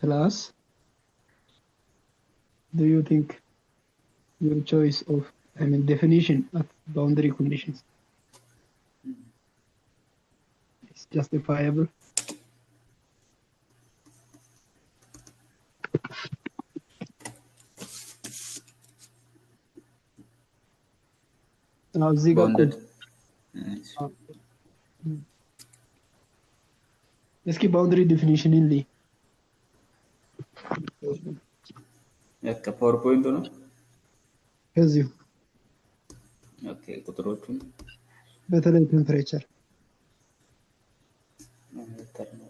plus, do you think your choice of, definition of boundary conditions is justifiable? እዚህ ጋር bounded እስኪ boundary definition ልይ PowerPoint ነው ከዚሁ ኦኬ ቁጥሮቹን በተለይ ቴምፕሬቸር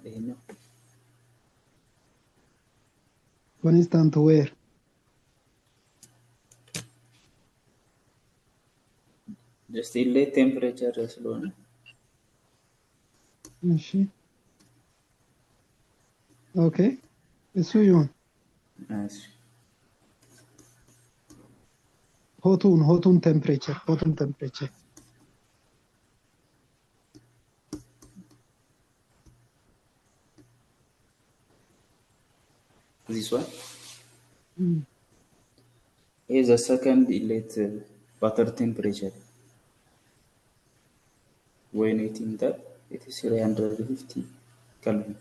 ይሄኛው constant where just inlet temperature ስለሆነ እሺ ኦኬ እሱ ይሁን እሺ ሆቱን ቴምፕሬቸር this one is the second inlet water temperature when it is 350 Kelvin.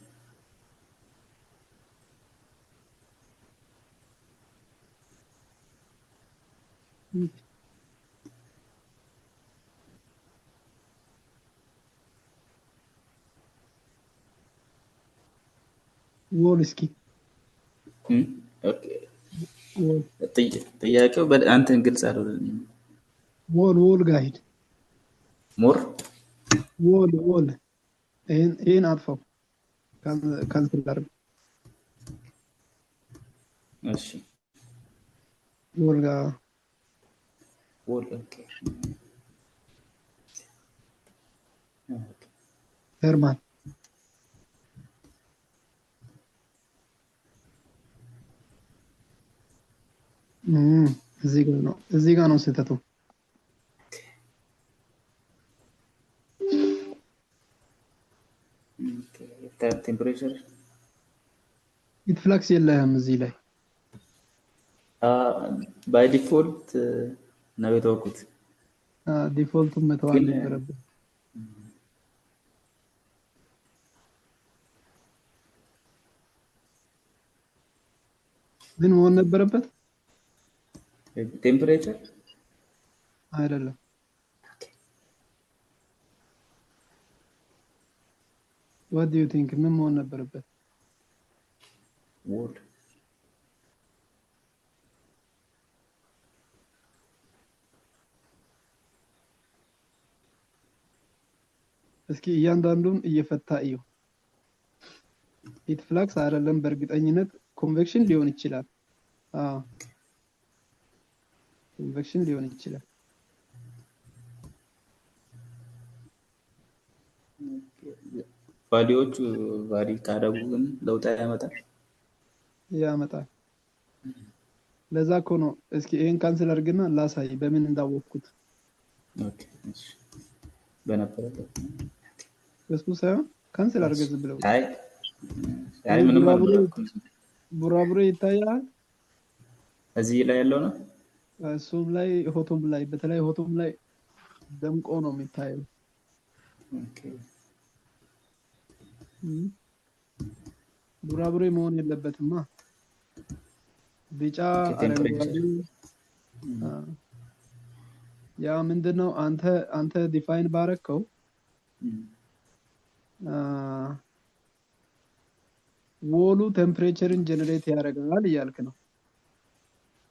wall እስኪ ኦኬ ጥያቄው በአንተን ግልጽ አይደለም wall ጋር ሂድ ሞር wall ይሄን አጥፋው ካንስል አድርግ እሺ wall ጋር ኦኬ ሄርማን እዚህ ጋር ነው ስህተቱ ቴምፕሬቸር ሂት ፍላክስ የለህም እዚህ ላይ ባይ ዲፎልት ነው የተወኩት ዲፎልቱን መተው አልነበረብህ ግን መሆን ነበረበት ቴምፕሬቸር አይደለም what do you think ምን መሆን ነበረበት wall እስኪ እያንዳንዱን እየፈታ እዩ ሂት ፍላክስ አይደለም በእርግጠኝነት ኮንቬክሽን ሊሆን ይችላል ኮንቬክሽን ሊሆን ይችላል ቫልዩዎቹ ቫሪ ካደረጉ ግን ለውጥ ያመጣል ለዛ እኮ ነው እስኪ ይሄን ካንስል አድርግና ላሳይ በምን እንዳወቅኩት ኦኬ እሺ በነበረበት እሱ ሳይሆን ካንስል አድርገህ ዝም ብለው አይ ምንም ቡራቡሬ ይታያል እዚህ ላይ ያለው ነው እሱም ላይ ሆቶም ላይ በተለይ ሆቶም ላይ ደምቆ ነው የሚታየው ኦኬ ቡራቡሬ መሆን የለበትማ ቢጫ አረንጓዴ ያ ምንድነው አንተ ዲፋይን ባረከው ወሉ ቴምፕሬቸርን ጀነሬት ያደርጋል እያልክ ነው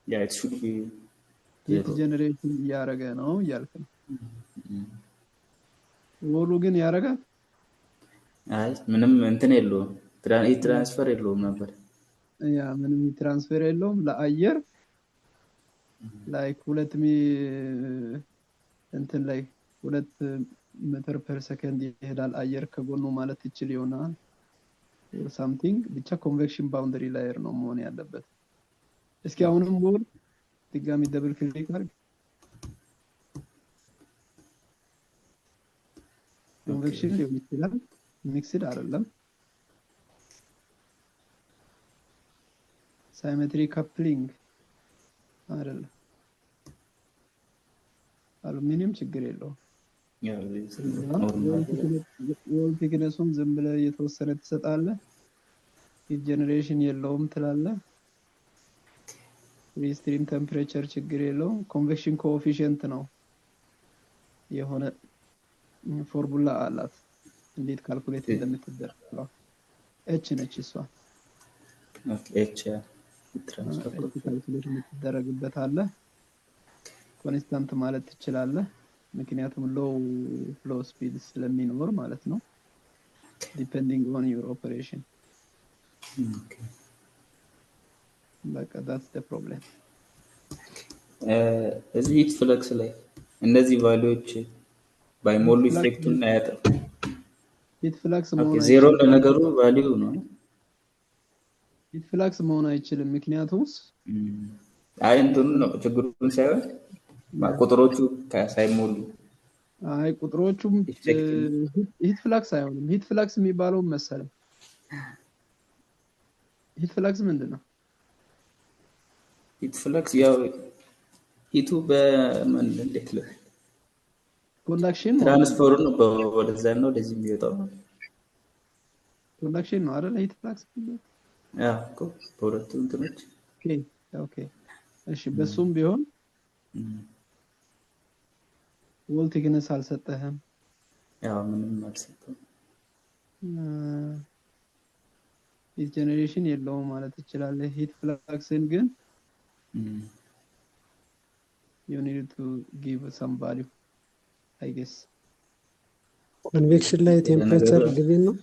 ያ it should be ሂት ጀነሬሽን ያደረገ ነው እያልክ ነው ወሉ ግን ያደርጋል አይ ምንም እንትን የለውም ትራንስፈር የለውም ነበር ያ ምንም ትራንስፈር የለውም ለአየር ላይክ 2 እንትን ላይ 2 ሜትር ፐር ሰከንድ ይሄዳል አየር ከጎኑ ማለት ይችል ይሆናል or something ብቻ ኮንቬክሽን ባውንደሪ ላየር ነው መሆን ያለበት እስኪ አሁንም ሞር ድጋሚ ደብል ክሊክ አድርግ ኮንቬክሽን ሊሆን ይችላል ሚክስድ አይደለም ሳይሜትሪ ካፕሊንግ አይደለም። አሉሚኒየም ችግር የለውም። ያው ወል ቲክነሱን ዝም ብለህ የተወሰነ ትሰጣለህ። ሂት ጀነሬሽን የለውም ትላለህ። ፍሪ ስትሪም ቴምፕሬቸር ችግር የለውም። ኮንቬክሽን ኮኤፊሽንት ነው የሆነ ፎርሙላ አላት እንዴት ካልኩሌት እንደምትደረግ ኤች ነች እሷ። ኤች ትራንስፈር ካልኩሌት የምትደረግበት አለ። ኮንስታንት ማለት ትችላለህ ምክንያቱም ሎው ፍሎ ስፒድ ስለሚኖር ማለት ነው። ዲፔንዲንግ ኦን ዩር ኦፐሬሽን በቃ that's the problem። እዚህ ሂት ፍለክስ ላይ እነዚህ ቫልዩዎች ባይሞሉ ኢፌክቱን አያጠፉ። ሂት ፍለክስ ኦኬ መሆን ዜሮ ለነገሩ ቫልዩ ነው። ሂት ፍለክስ መሆን አይችልም ምክንያቱም አይ እንትኑ ነው ችግሩን ሳይሆን ቁጥሮቹ ሳይሞሉ አይ ቁጥሮቹም ሂት ፍለክስ አይሆንም። ሂት ፍለክስ የሚባለው መሰለኝ ሂት ፍለክስ ምንድነው? ሂት ፍለክስ ያው ሂቱ በምን እንዴት ነው ኮንዳክሽን ትራንስፈሩ ነው ወደዛ ነው ወደዚህ የሚወጣው ኮንዳክሽን ነው አይደል? ሂት ፍለክስ ያ እኮ በሁለቱ እንትኖች ኦኬ እሺ በሱም ቢሆን ወል ቲክነስ አልሰጠህም። ያው ምንም አልሰጠህም። ሂት ጀነሬሽን የለውም ማለት ትችላለህ። ሂት ፍለክስን ግን you need to give some value I guess። ኮንቬክሽን ላይ ቴምፕሬቸር ጊቭን ነው።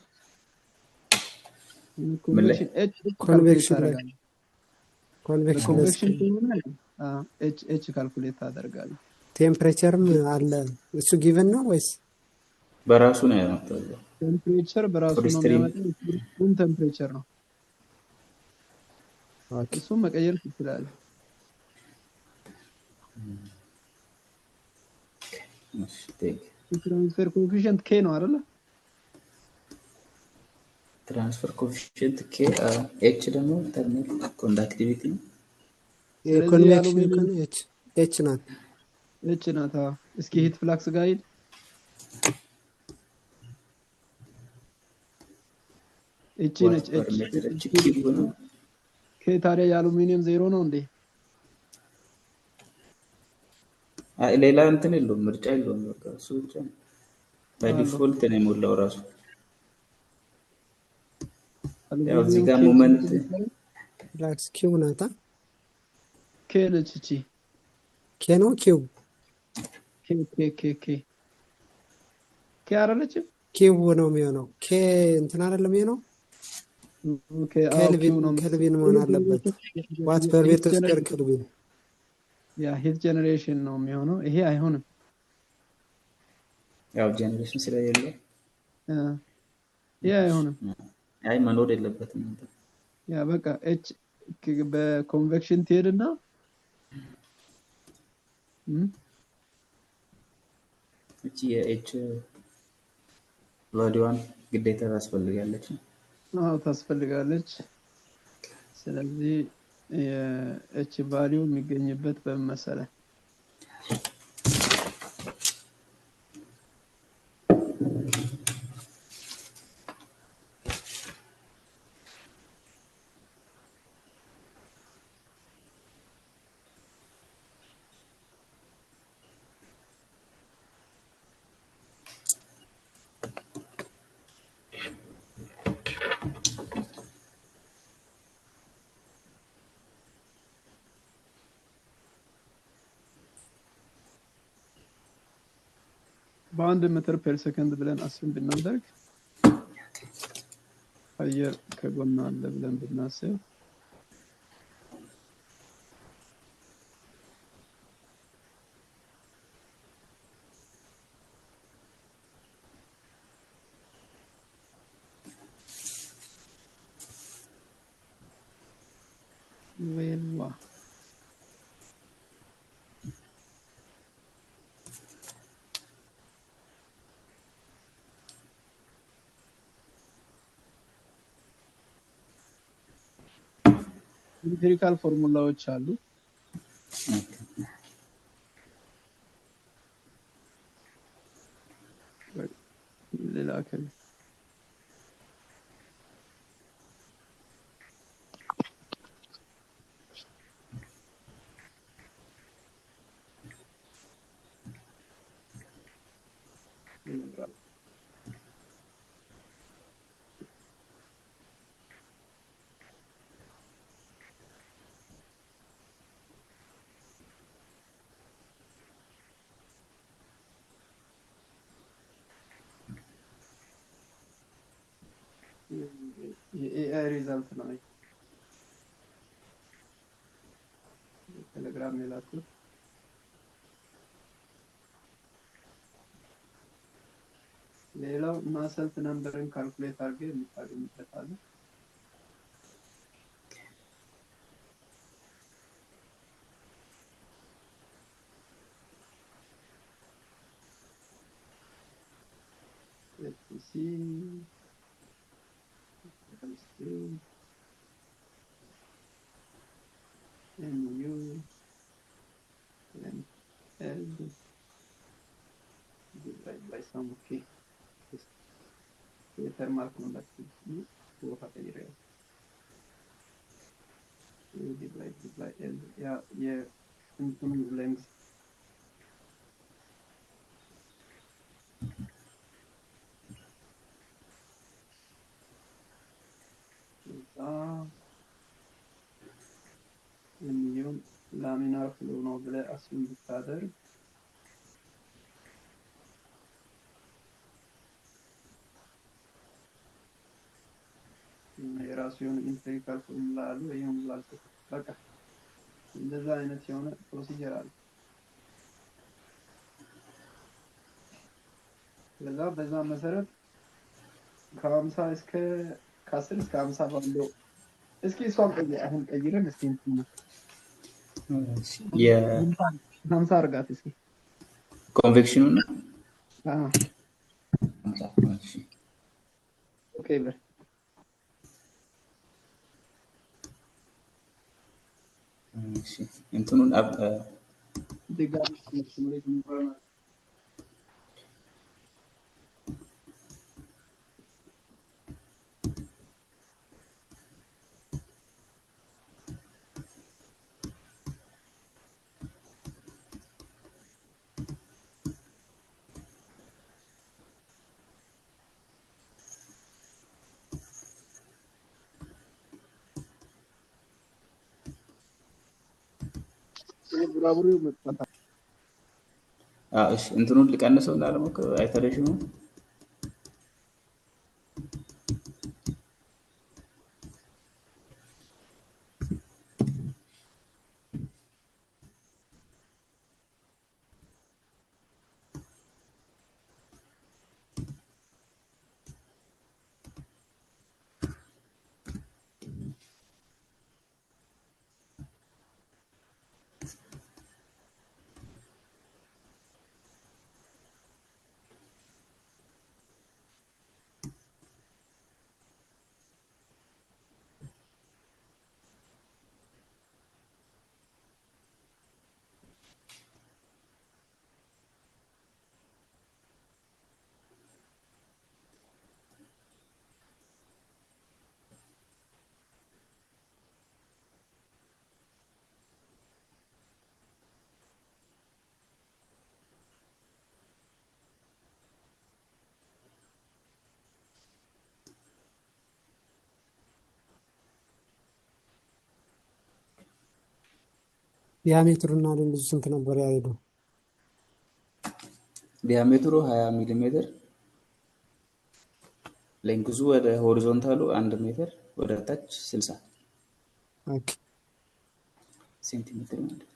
ኮንቬክሽን ላይ ኮንቬክሽን ኤች ካልኩሌት ታደርጋለህ። ቴምፕሬቸርም አለ እሱ ጊቭን ነው ወይስ በራሱ ነው ያመጣው? ቴምፕሬቸር በራሱ ነው የሚያመጣው። ሩም ቴምፕሬቸር ነው እሱም መቀየር ትችላለህ። ትራንስፈር ኮኤፊሽንት ኬ ነው አይደል? ትራንስፈር ኮኤፊሽንት ኬ ኤች ደግሞ ተርሚናል ኮንዳክቲቪቲ ነው። የኮንቬክሽን ኤች ናት። እስኪ ሂት ፍለክስ ጋር ሂድ። ኤች ነች። ታዲያ የአሉሚኒየም ዜሮ ነው እንዴ? አይ ሌላ እንትን የለውም ምርጫ የለውም። በቃ እሱ ብቻ ባይ ዲፎልት ነው የሞላው ራሱ። ያው እዚህ ጋር ሞመንት ፍላክስ ኪው ናታ። ኬ ነች እቺ ኬ ነው ኪው ኬ አይደለችም። ኪው ነው የሚሆነው። ኬ እንትን አይደለም የሚሆነው። ኬልቪን መሆን አለበት። ዋት ፐር ሜትር ስኩዌር ኬልቪን። ያ ሂት ጀነሬሽን ነው የሚሆነው። ይሄ አይሆንም። ያው ጀነሬሽን ስለሌለ ያ አይሆንም። አይ መኖር የለበትም። ያ በቃ ኤች በኮንቬክሽን ትሄድና እቺ የኤች ቫልዩዋን ግዴታ ታስፈልጋለች። ታስፈልጋለች። ስለዚህ የኤች ቫልዩ የሚገኝበት በመሰለ በአንድ ሜትር ፐር ሰከንድ ብለን አስብ ብናደርግ አየር ከጎን አለ ብለን ብናስብ ወይዋ ኢምፒሪካል ፎርሙላዎች አሉ። ሌላ ከል የኤአይ ሪዛልት ነው ቴሌግራም የላኩት። ሌላው ናሰልት ነምበርን ካልኩሌት አድርገህ የምታገኝበት አለ። let's see MU and L divided by sum of K. የተርማል ኮንዳክቲቪቲ ቦታ ቀይረው divided by L ያ የእንትኑ ሌንግዝ የሚሆን ላሚናር ፍሎ ነው ብለህ አስዩም ብታደርግ የራሱ የሆነ ኢምፒሪካል ፎርሙላ አለ። ይሄን ላልኩ በቃ እንደዛ አይነት የሆነ ፕሮሲጀር አለ። በዛ መሰረት ከ50 እስከ ከ10 እስከ 50 ባለው እስኪ እሷን አሁን ቀይረን እስኪ እንትን የ50 አርጋት እስኪ ኮንቬክሽኑ ነው። ኦኬ በል እንትኑን ድጋሚ ሲሙሌት እንኳን ቡራቡሬው መጥፋት እሺ እንትኑን ልቀንሰው እንዳልሞክር አይተረሽም። ዲያሜትሩና ሌንግዙ ስንት ነበር ያለው? ዲያሜትሩ 20 ሚሊ ሜትር፣ ሌንግዙ ወደ ሆሪዞንታሉ 1 ሜትር፣ ወደ ታች 60 ኦኬ ሴንቲሜትር ማለት ነው።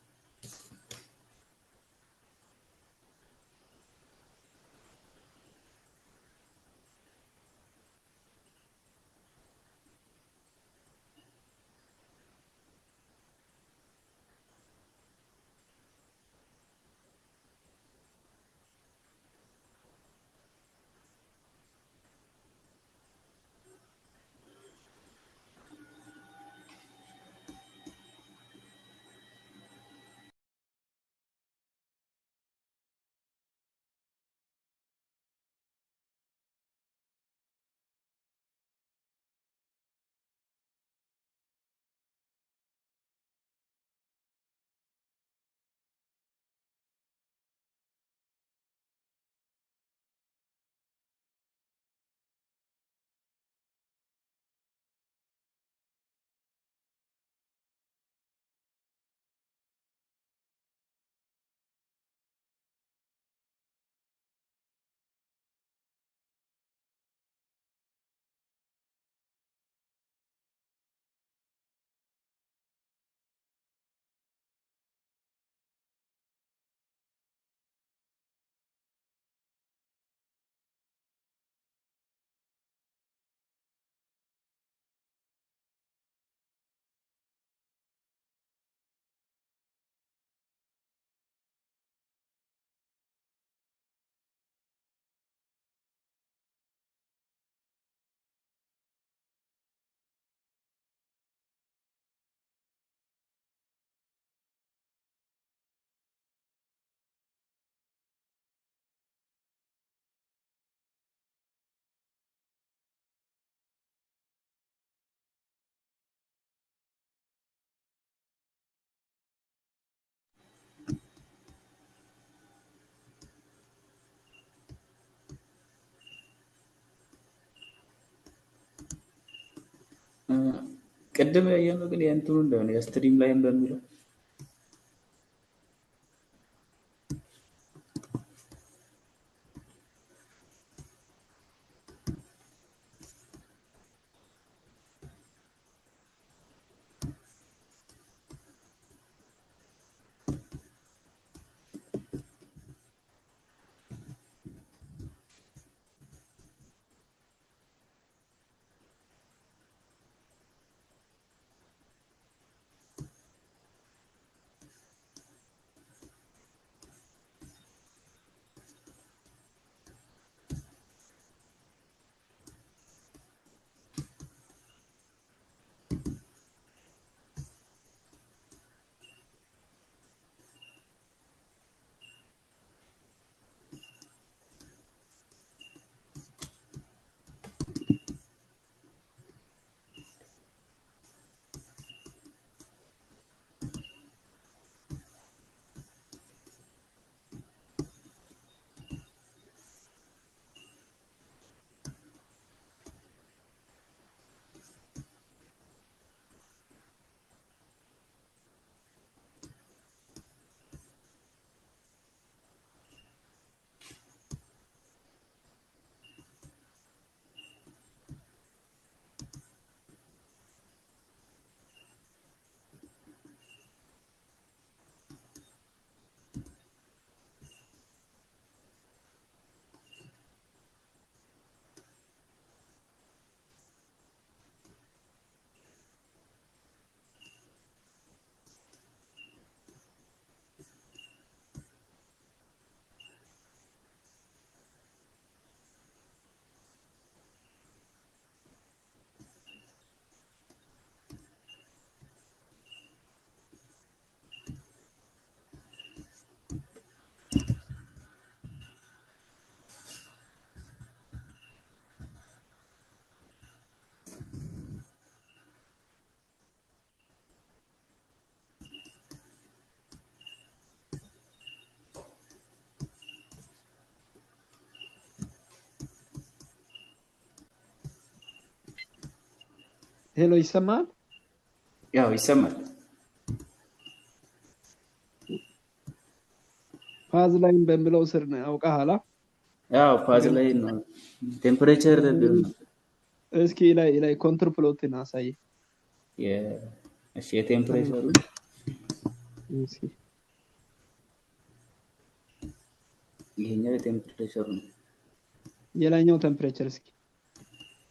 ቅድም ያየነው ግን የእንትኑ እንደሆነ የስትሪም ላይም በሚለው ሄሎ ይሰማል? ያው ይሰማል። ፓዝ ላይን በሚለው ስር ነው ያውቃhala? ያው ፓዝ ላይ ነው ቴምፕሬቸር እስኪ ላይ ኮንትር ፕሎትን አሳይ። እሺ የቴምፕሬቸሩ እስኪ ይሄኛው የቴምፕሬቸሩ ነው። የላይኛው ቴምፕሬቸር እስኪ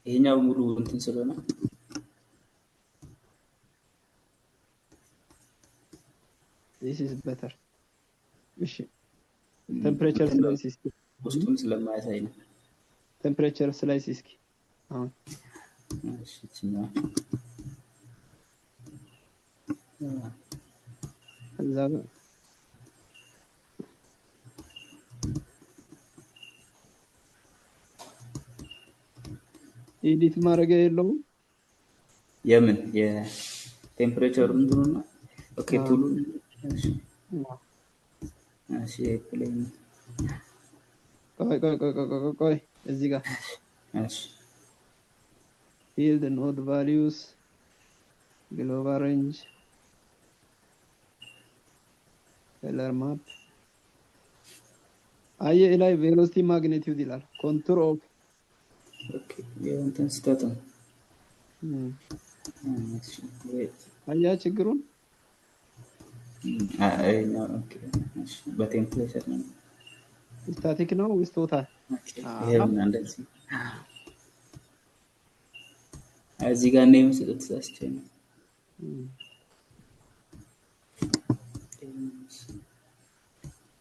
ይሄኛው ሙሉ እንትን ስለሆነ this is better እሺ ቴምፕሬቸር ስላይስ እስኪ ውስጡን ስለማያሳይ ነው። ቴምፕሬቸር ስላይስ እስኪ አሁን እሺ እቺኛ እዛ ኤዲት ማድረግ የለውም የምን የቴምፕሬቸሩ እንትኑ ነው። ኦኬ ቱሉ እሺ ፕሌን ቆይ እዚህ ጋር እሺ field node values global range color map አየ ላይ ቬሎሲቲ ማግኒቲዩድ ይላል ኮንቱር ኦፍ ኦኬ የእንትን ስህተት ነው። እሺ አያ ችግሩን ኦኬ እሺ በቴምፕሬቸር ነው ስታቲክ ነው ወይስ ቶታል? ይሄም እንደዚህ እዚህ ጋር ነው የምስሉት ተሳስቼ ነው።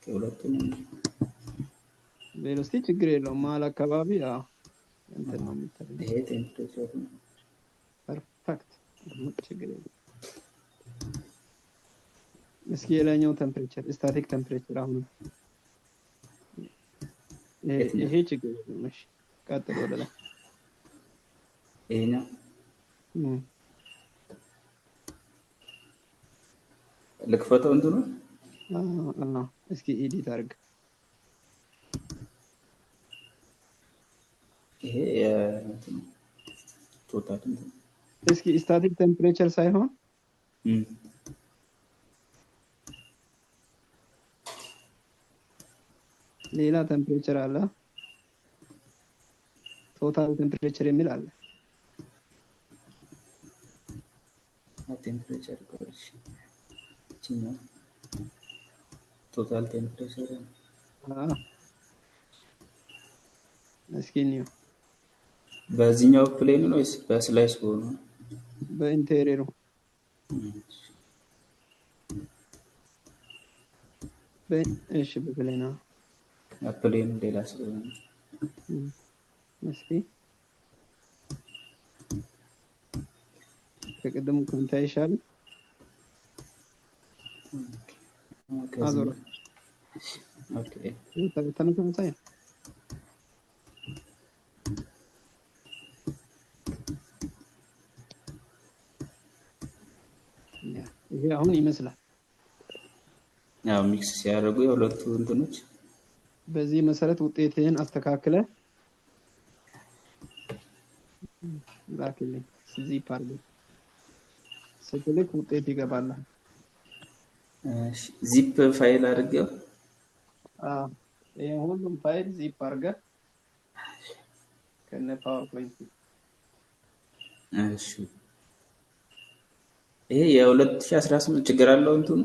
ከሁለቱም ቬሎሲቲ ችግር የለውም መሀል አካባቢ ያው እንትን ነው የምታደርገው። ይሄ ቴምፕሬቸር ነው። ፐርፌክት ችግር የለውም። እስኪ የላይኛው ቴምፕሬቸር ስታቲክ ቴምፕሬቸር አሁን ይሄ ችግር የለውም። እሺ ቀጥል ወደ ላይ ይሄኛው ልክፈተው እንትኑ እስኪ ኤዲት አድርግ። ይሄ እንትኑ ቶታል እንትኑ እስኪ ስታቲክ ቴምፕሬቸር ሳይሆን ሌላ ቴምፕሬቸር አለ። ቶታል ቴምፕሬቸር የሚል አለ። ቴምፕሬቸር ቶታል ቴምፕሬቸር እስኪ እንየው። በዚህኛው ፕሌን ነው ወይስ በስላይስ ሆኖ? በኢንቴሪየሩ እሺ፣ በፕሌን ነው። ፕሌኑ ሌላ ስለሆነ እስኪ ከቅድሙ ኮንታ ይሻል። አዞር ኦኬ ተመሳሳይ ነው። ይሄ አሁን ይመስላል። ያው ሚክስ ሲያደርጉ የሁለቱ እንትኖች በዚህ መሰረት ውጤትህን አስተካክለ ላክልኝ። ዚፕ አድርገህ ስትልክ ውጤት ይገባል። ዚፕ ፋይል አድርገው ይሄ ሁሉም ፋይል ዚፕ አድርገህ ከነ ፓወርፖይንት። እሺ ይሄ የ2018 ችግር አለው እንትኑ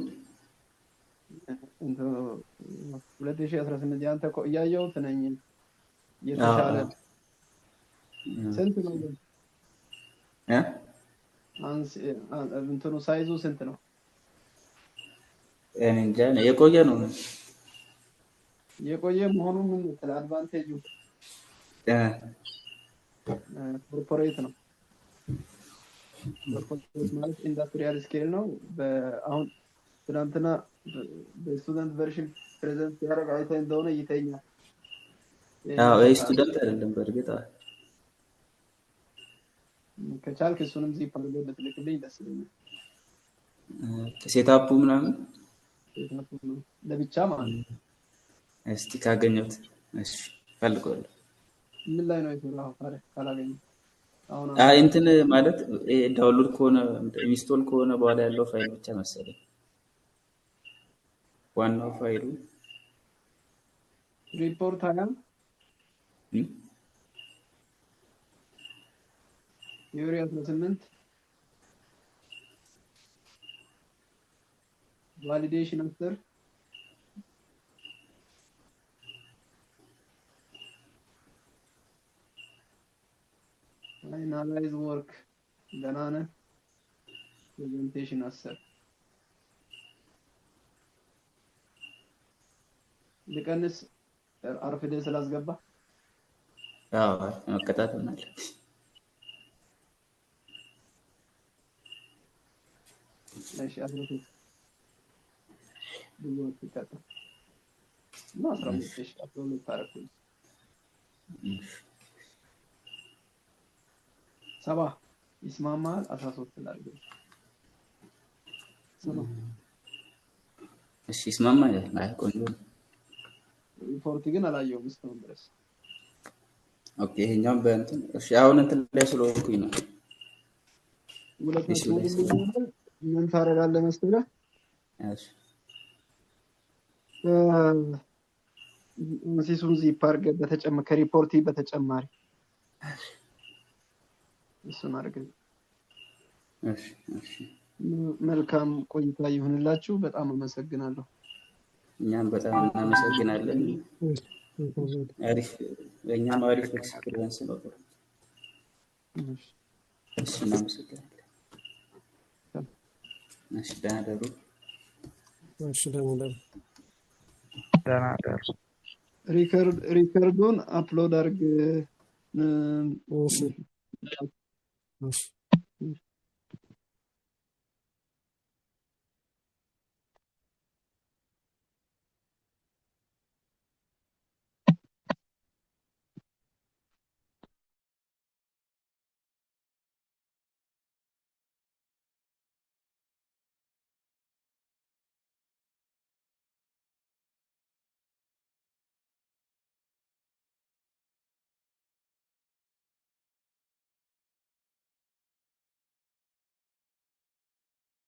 2018 ያንተ እያየሁት ነኝ። የተሻለ ስንት ነው እንትኑ ሳይዙ ስንት ነው? እኔ እንጃ የቆየ ነው። የቆየ መሆኑ ምን ይላል? አድቫንቴጁ ኮርፖሬት ነው። ኮርፖሬት ማለት ኢንዱስትሪያል ስኬል ነው። አሁን ትናንትና በስቱደንት ቨርሽን ፕሬዘንት ያደረገ አይተህ እንደሆነ ይተኛል። አዎ ስቱደንት አይደለም በእርግጥ። ከቻልክ እሱንም ዚፕ አድርገህ ብትልክልኝ ደስ ይለኛል። ሴታፑ ምናምን ለብቻ ማለት ነው። እስቲ ካገኘሁት እሺ ፈልገዋለሁ። ምን ላይ ነው የሰራኸው ታዲያ ካላገኘሁ? አሁን እንትን ማለት ዳውንሎድ ከሆነ ኢንስቶል ከሆነ በኋላ ያለው ፋይል ብቻ መሰለኝ። ዋናው ፋይሉ ሪፖርት አለ ዩሪ 18 ቫሊዴሽን አፍተር አናላይዝ ወርክ ገና ነህ። ፕሬዘንቴሽን አሰር ልቀንስ አርፍደ ስላስገባ መከታተል አለብኝ። እሺ አድርጉ ብዙ ተከታ ነው 15 አፕሎድ ታረኩኝ። ሰባ ይስማማል 13 ላድርግ። እሺ ይስማማል። ቆንጆ ሪፖርት ግን አላየሁም እስካሁን ድረስ። ኦኬ ይሄኛው በእንትን እሺ አሁን እንትን ላይ ስለሆንኩኝ ነው። ምን ታደርጋለህ መሰለህ? እሺ ሲሱን ዚፕ አድርገህ በተጨማሪ ከሪፖርት በተጨማሪ እሱን አድርገህ። እሺ እሺ መልካም ቆይታ ይሁንላችሁ። በጣም አመሰግናለሁ። እኛም በጣም እናመሰግናለን። አሪፍ እኛም አሪፍ ኤክስፒሪየንስ ነበር። እሺ እናመሰግናለን። እሺ ደህና ደሩ። እሺ ደህና ደሩ። ደህና ደሩ። ሪከርዱን አፕሎድ አድርግ። እሺ እሺ